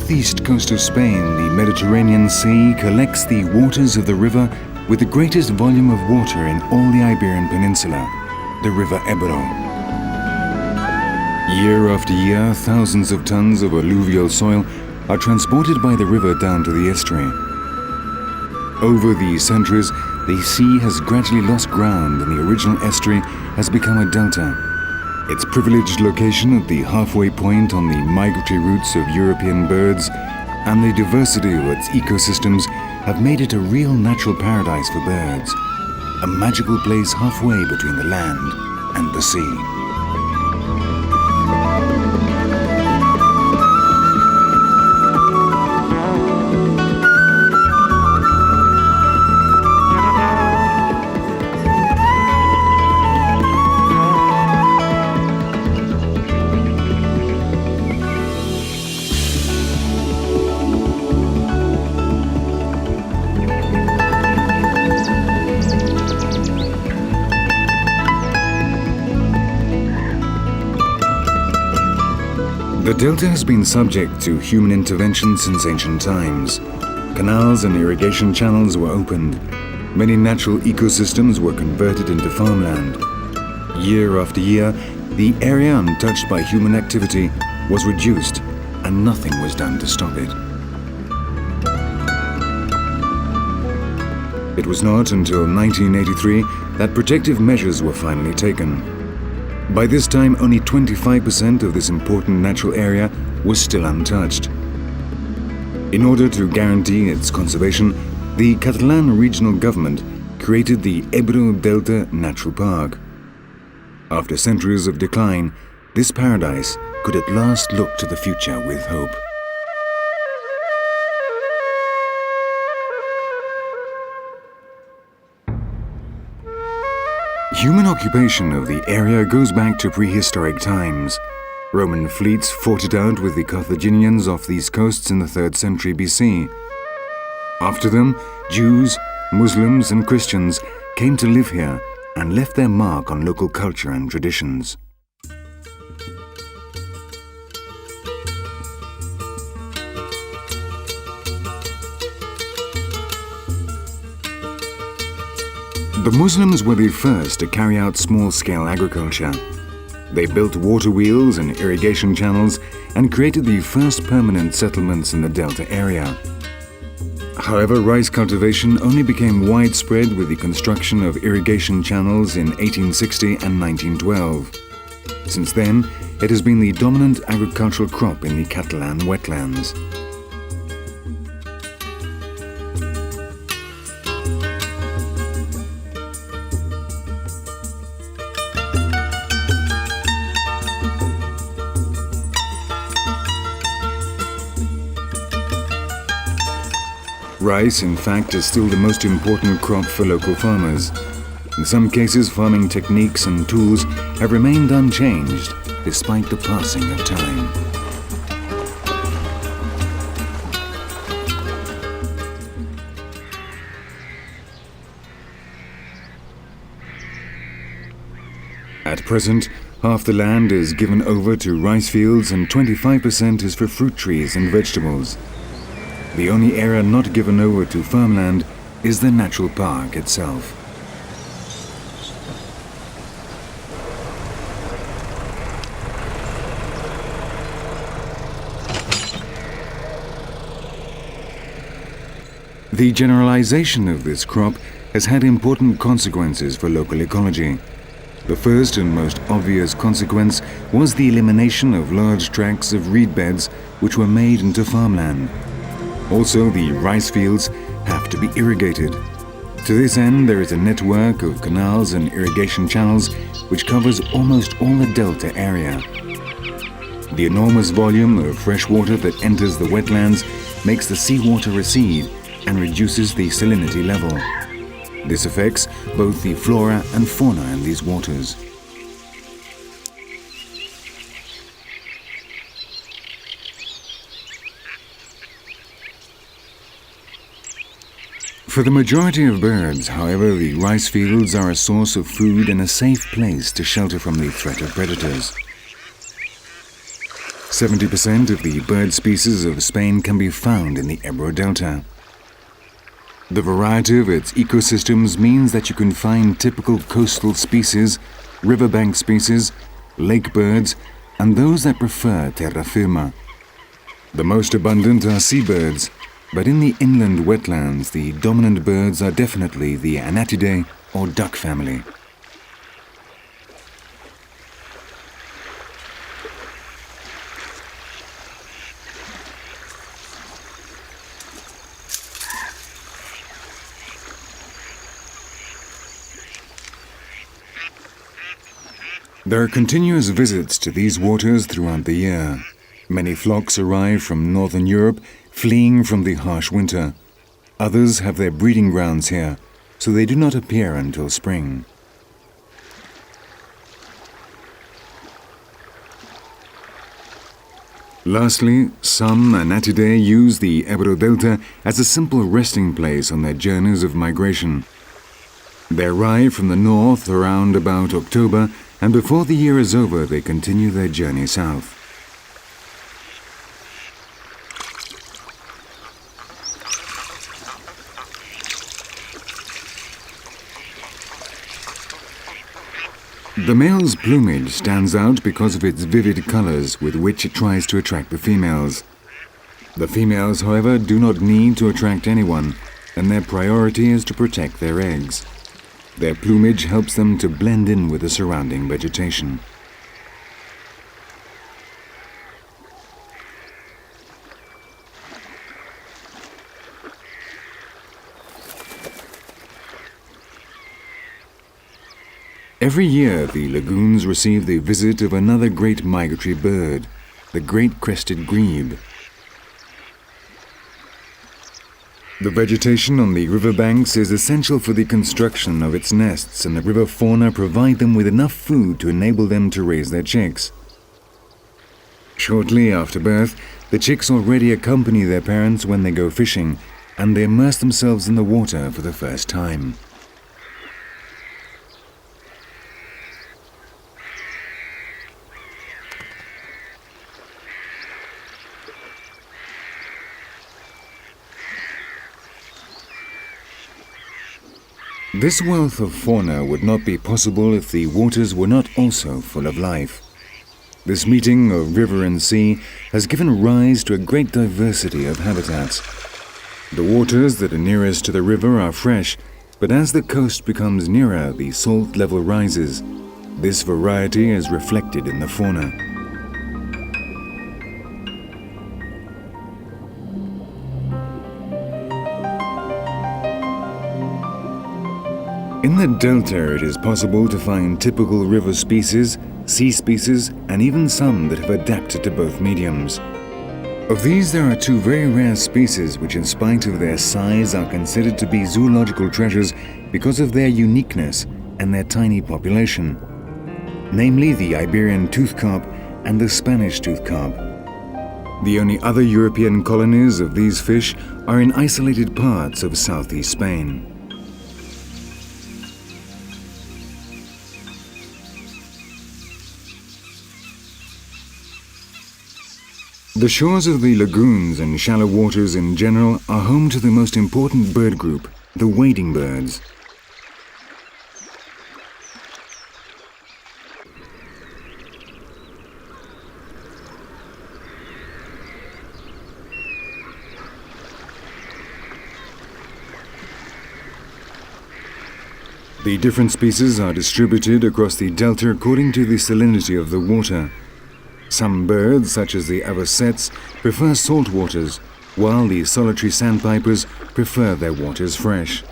northeast coast of Spain, the Mediterranean Sea collects the waters of the river with the greatest volume of water in all the Iberian Peninsula, the River Ebro. Year after year, thousands of tons of alluvial soil are transported by the river down to the estuary. Over the centuries, the sea has gradually lost ground and the original estuary has become a delta. Its privileged location at the halfway point on the migratory routes of European birds and the diversity of its ecosystems have made it a real natural paradise for birds, a magical place halfway between the land and the sea. The delta has been subject to human intervention since ancient times. Canals and irrigation channels were opened. Many natural ecosystems were converted into farmland. Year after year, the area untouched by human activity was reduced, and nothing was done to stop it. It was not until 1983 that protective measures were finally taken. By this time, only 25% of this important natural area was still untouched. In order to guarantee its conservation, the Catalan regional government created the Ebro Delta Natural Park. After centuries of decline, this paradise could at last look to the future with hope. Human occupation of the area goes back to prehistoric times. Roman fleets fought it out with the Carthaginians off these coasts in the 3rd century BC. After them, Jews, Muslims and Christians came to live here and left their mark on local culture and traditions. The Muslims were the first to carry out small-scale agriculture. They built water wheels and irrigation channels and created the first permanent settlements in the delta area. However, rice cultivation only became widespread with the construction of irrigation channels in 1860 and 1912. Since then, it has been the dominant agricultural crop in the Catalan wetlands. Rice, in fact, is still the most important crop for local farmers. In some cases, farming techniques and tools have remained unchanged despite the passing of time. At present, half the land is given over to rice fields and 25% is for fruit trees and vegetables. The only area not given over to farmland is the natural park itself. The generalization of this crop has had important consequences for local ecology. The first and most obvious consequence was the elimination of large tracts of reed beds which were made into farmland. Also, the rice fields have to be irrigated. To this end, there is a network of canals and irrigation channels which covers almost all the delta area. The enormous volume of fresh water that enters the wetlands makes the seawater recede and reduces the salinity level. This affects both the flora and fauna in these waters. For the majority of birds, however, the rice fields are a source of food and a safe place to shelter from the threat of predators. 70% of the bird species of Spain can be found in the Ebro Delta. The variety of its ecosystems means that you can find typical coastal species, riverbank species, lake birds, and those that prefer terra firma. The most abundant are seabirds, but in the inland wetlands, the dominant birds are definitely the Anatidae or duck family. There are continuous visits to these waters throughout the year. Many flocks arrive from northern Europe, fleeing from the harsh winter. Others have their breeding grounds here, so they do not appear until spring. Lastly, some Anatidae use the Ebro Delta as a simple resting place on their journeys of migration. They arrive from the north around about October, and before the year is over, they continue their journey south. The male's plumage stands out because of its vivid colors with which it tries to attract the females. The females, however, do not need to attract anyone, and their priority is to protect their eggs. Their plumage helps them to blend in with the surrounding vegetation. Every year, the lagoons receive the visit of another great migratory bird, the great crested grebe. The vegetation on the riverbanks is essential for the construction of its nests, and the river fauna provide them with enough food to enable them to raise their chicks. Shortly after birth, the chicks already accompany their parents when they go fishing, and they immerse themselves in the water for the first time. This wealth of fauna would not be possible if the waters were not also full of life. This meeting of river and sea has given rise to a great diversity of habitats. The waters that are nearest to the river are fresh, but as the coast becomes nearer, the salt level rises. This variety is reflected in the fauna. In the delta, it is possible to find typical river species, sea species, and even some that have adapted to both mediums. Of these, there are two very rare species which, in spite of their size, are considered to be zoological treasures because of their uniqueness and their tiny population, namely the Iberian tooth carp and the Spanish tooth carp. The only other European colonies of these fish are in isolated parts of southeast Spain. The shores of the lagoons and shallow waters in general are home to the most important bird group, the wading birds. The different species are distributed across the delta according to the salinity of the water. Some birds, such as the avocets, prefer salt waters, while the solitary sandpipers prefer their waters fresh.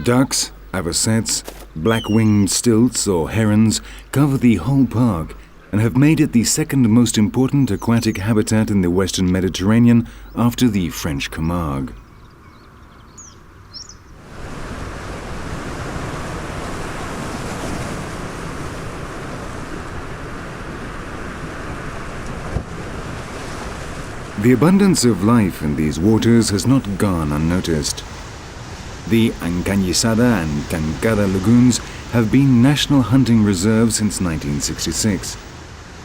Ducks, avocets, black-winged stilts or herons cover the whole park and have made it the second most important aquatic habitat in the Western Mediterranean after the French Camargue. The abundance of life in these waters has not gone unnoticed. The Ancañizada and Tancada lagoons have been national hunting reserves since 1966.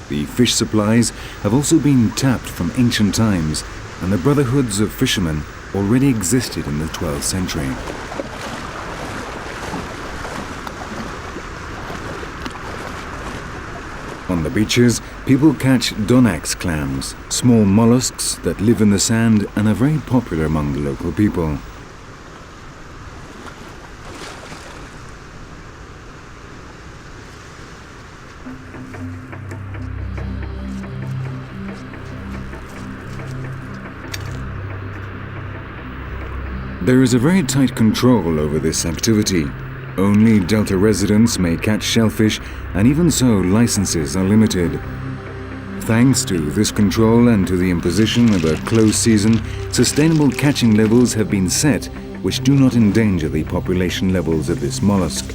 The fish supplies have also been tapped from ancient times, and the brotherhoods of fishermen already existed in the 12th century. On the beaches, people catch donax clams, small mollusks that live in the sand and are very popular among the local people. There is a very tight control over this activity. Only Delta residents may catch shellfish, and even so, licenses are limited. Thanks to this control and to the imposition of a closed season, sustainable catching levels have been set which do not endanger the population levels of this mollusk.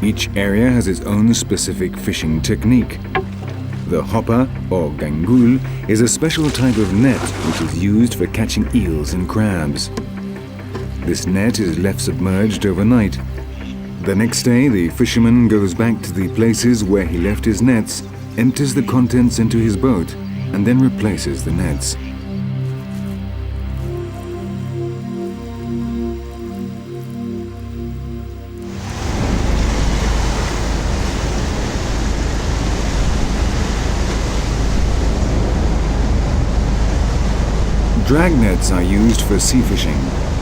Each area has its own specific fishing technique. The hopper, or gangul, is a special type of net which is used for catching eels and crabs. This net is left submerged overnight. The next day, the fisherman goes back to the places where he left his nets, empties the contents into his boat, and then replaces the nets. Drag nets are used for sea fishing.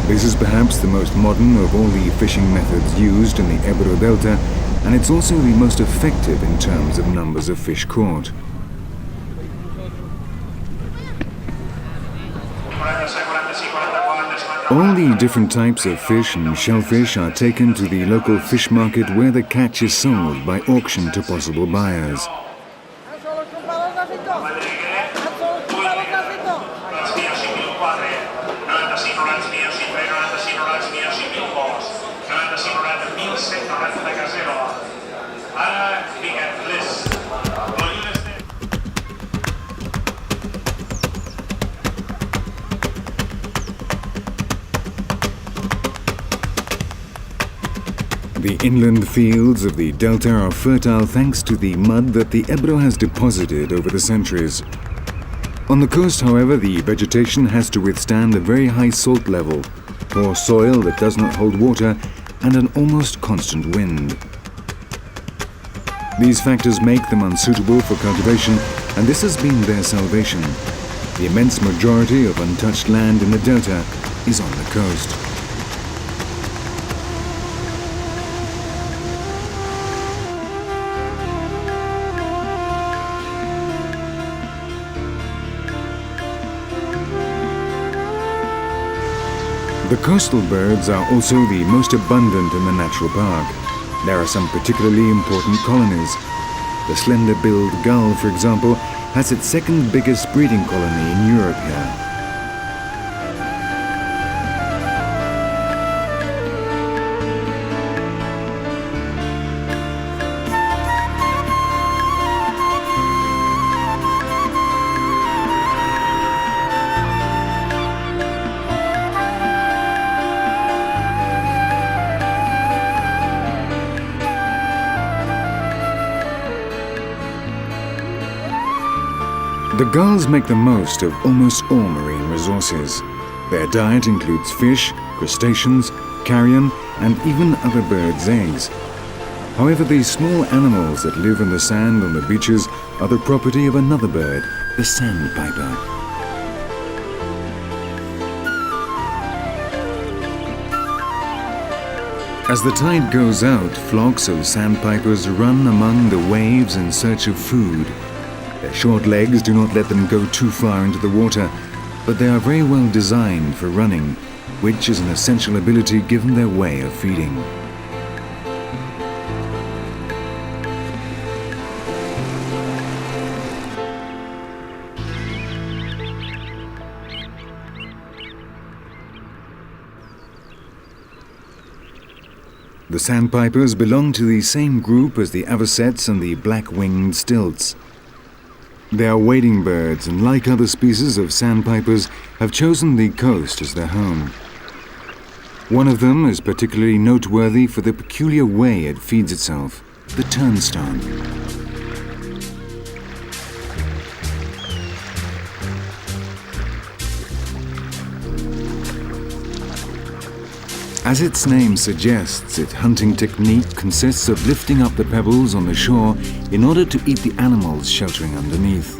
This is perhaps the most modern of all the fishing methods used in the Ebro Delta, and it's also the most effective in terms of numbers of fish caught. All the different types of fish and shellfish are taken to the local fish market where the catch is sold by auction to possible buyers. The inland fields of the delta are fertile thanks to the mud that the Ebro has deposited over the centuries. On the coast, however, the vegetation has to withstand a very high salt level, poor soil that does not hold water, and an almost constant wind. These factors make them unsuitable for cultivation, and this has been their salvation. The immense majority of untouched land in the delta is on the coast. The coastal birds are also the most abundant in the natural park. There are some particularly important colonies. The slender-billed gull, for example, has its second biggest breeding colony in Europe here. The gulls make the most of almost all marine resources. Their diet includes fish, crustaceans, carrion, and even other birds' eggs. However, these small animals that live in the sand on the beaches are the property of another bird, the sandpiper. As the tide goes out, flocks of sandpipers run among the waves in search of food. Their short legs do not let them go too far into the water, but they are very well designed for running, which is an essential ability given their way of feeding. The sandpipers belong to the same group as the avocets and the black-winged stilts. They are wading birds and, like other species of sandpipers, have chosen the coast as their home. One of them is particularly noteworthy for the peculiar way it feeds itself, the turnstone. As its name suggests, its hunting technique consists of lifting up the pebbles on the shore in order to eat the animals sheltering underneath.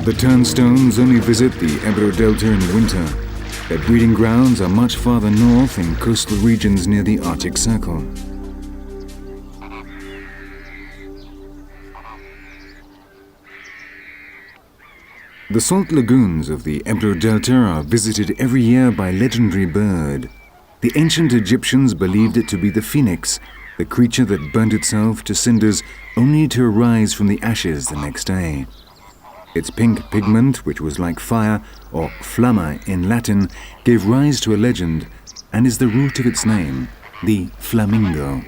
The turnstones only visit the Ebro Delta in winter. Their breeding grounds are much farther north in coastal regions near the Arctic Circle. The salt lagoons of the Ebro Delta are visited every year by a legendary bird. The ancient Egyptians believed it to be the phoenix, the creature that burnt itself to cinders only to arise from the ashes the next day. Its pink pigment, which was like fire, or flamma in Latin, gave rise to a legend and is the root of its name, the Flamingo.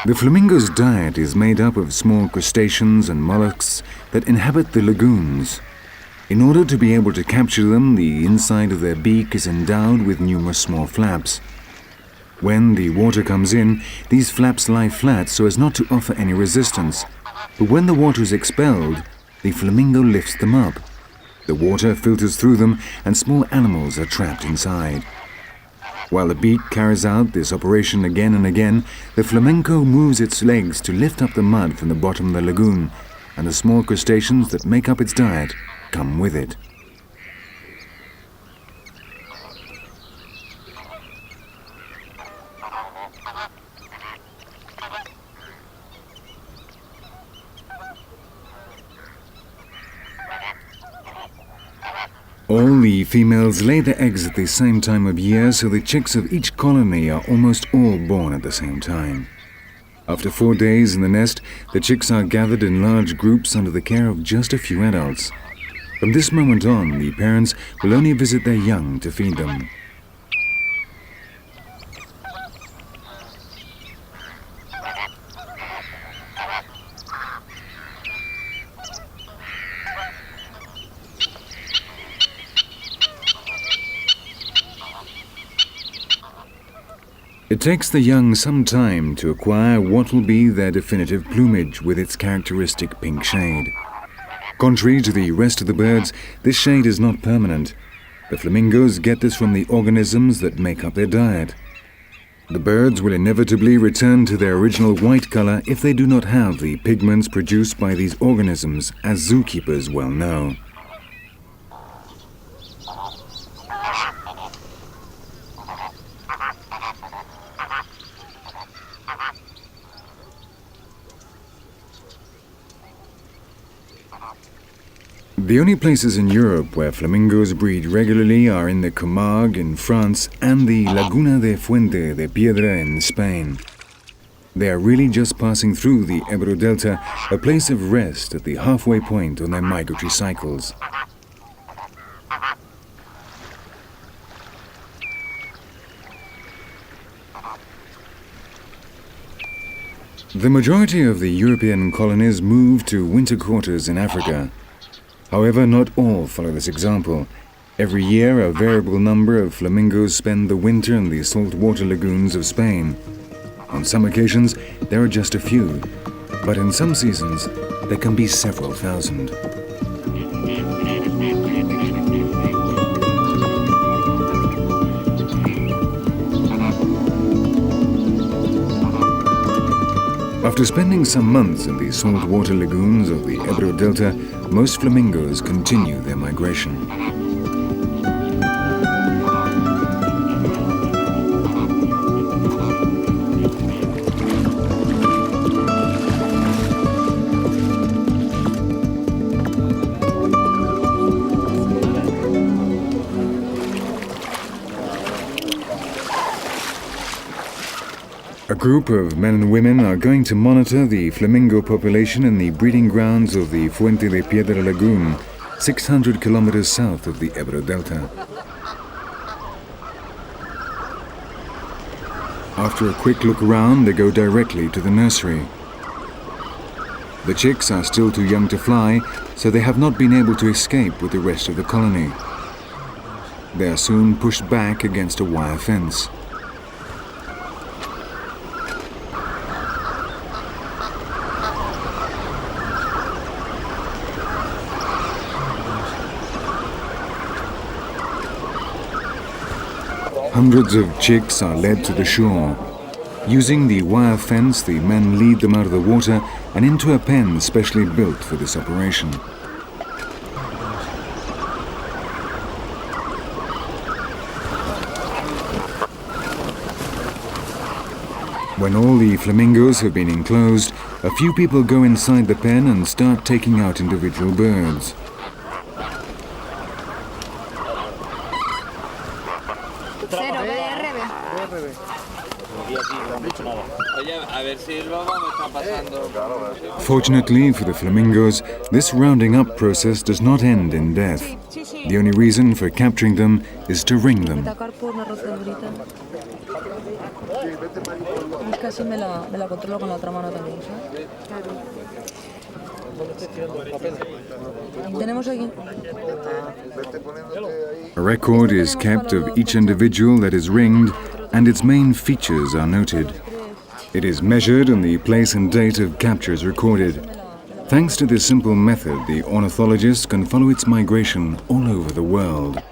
The flamingo's diet is made up of small crustaceans and mollusks that inhabit the lagoons. In order to be able to capture them, the inside of their beak is endowed with numerous small flaps. When the water comes in, these flaps lie flat so as not to offer any resistance. But when the water is expelled, the flamingo lifts them up. The water filters through them and small animals are trapped inside. While the beak carries out this operation again and again, the flamenco moves its legs to lift up the mud from the bottom of the lagoon, and the small crustaceans that make up its diet come with it. All the females lay their eggs at the same time of year, so the chicks of each colony are almost all born at the same time. After 4 days in the nest, the chicks are gathered in large groups under the care of just a few adults. From this moment on, the parents will only visit their young to feed them. It takes the young some time to acquire what will be their definitive plumage with its characteristic pink shade. Contrary to the rest of the birds, this shade is not permanent. The flamingos get this from the organisms that make up their diet. The birds will inevitably return to their original white color if they do not have the pigments produced by these organisms, as zookeepers well know. The only places in Europe where flamingos breed regularly are in the Camargue in France and the Laguna de Fuente de Piedra in Spain. They are really just passing through the Ebro Delta, a place of rest at the halfway point on their migratory cycles. The majority of the European colonies moved to winter quarters in Africa. However, not all follow this example. Every year, a variable number of flamingos spend the winter in the saltwater lagoons of Spain. On some occasions, there are just a few, but in some seasons, there can be several thousand. After spending some months in the saltwater lagoons of the Ebro Delta, most flamingos continue their migration. group of men and women are going to monitor the flamingo population in the breeding grounds of the Fuente de Piedra Lagoon, 600 kilometers south of the Ebro Delta. After a quick look around, they go directly to the nursery. The chicks are still too young to fly, so they have not been able to escape with the rest of the colony. They are soon pushed back against a wire fence. Hundreds of chicks are led to the shore. Using the wire fence, the men lead them out of the water and into a pen specially built for this operation. When all the flamingos have been enclosed, a few people go inside the pen and start taking out individual birds. Fortunately for the flamingos, this rounding up process does not end in death. The only reason for capturing them is to ring them. A record is kept of each individual that is ringed, and its main features are noted. It is measured and the place and date of capture is recorded. Thanks to this simple method, the ornithologist can follow its migration all over the world.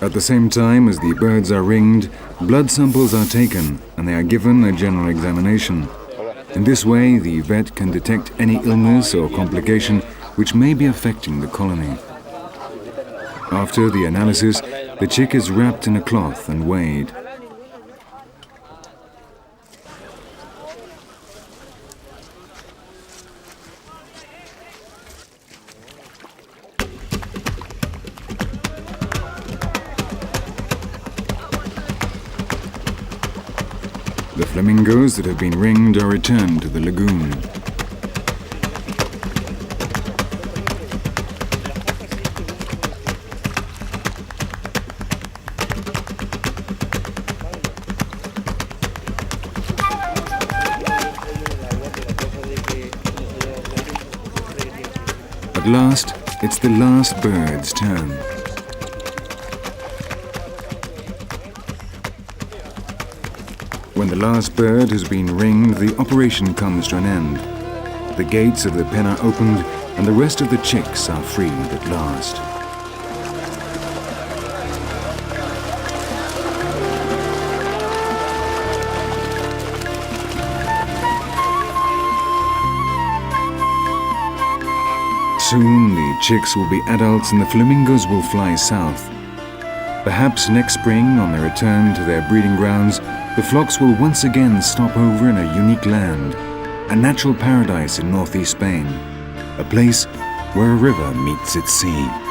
At the same time as the birds are ringed, blood samples are taken and they are given a general examination. In this way, the vet can detect any illness or complication which may be affecting the colony. After the analysis, the chick is wrapped in a cloth and weighed. The flamingos that have been ringed are returned to the lagoon. At last, it's the last bird's turn. When the last bird has been ringed, the operation comes to an end. The gates of the pen are opened and the rest of the chicks are freed at last. Soon the chicks will be adults and the flamingos will fly south. Perhaps next spring, on their return to their breeding grounds, the flocks will once again stop over in a unique land, a natural paradise in northeast Spain, a place where a river meets its sea.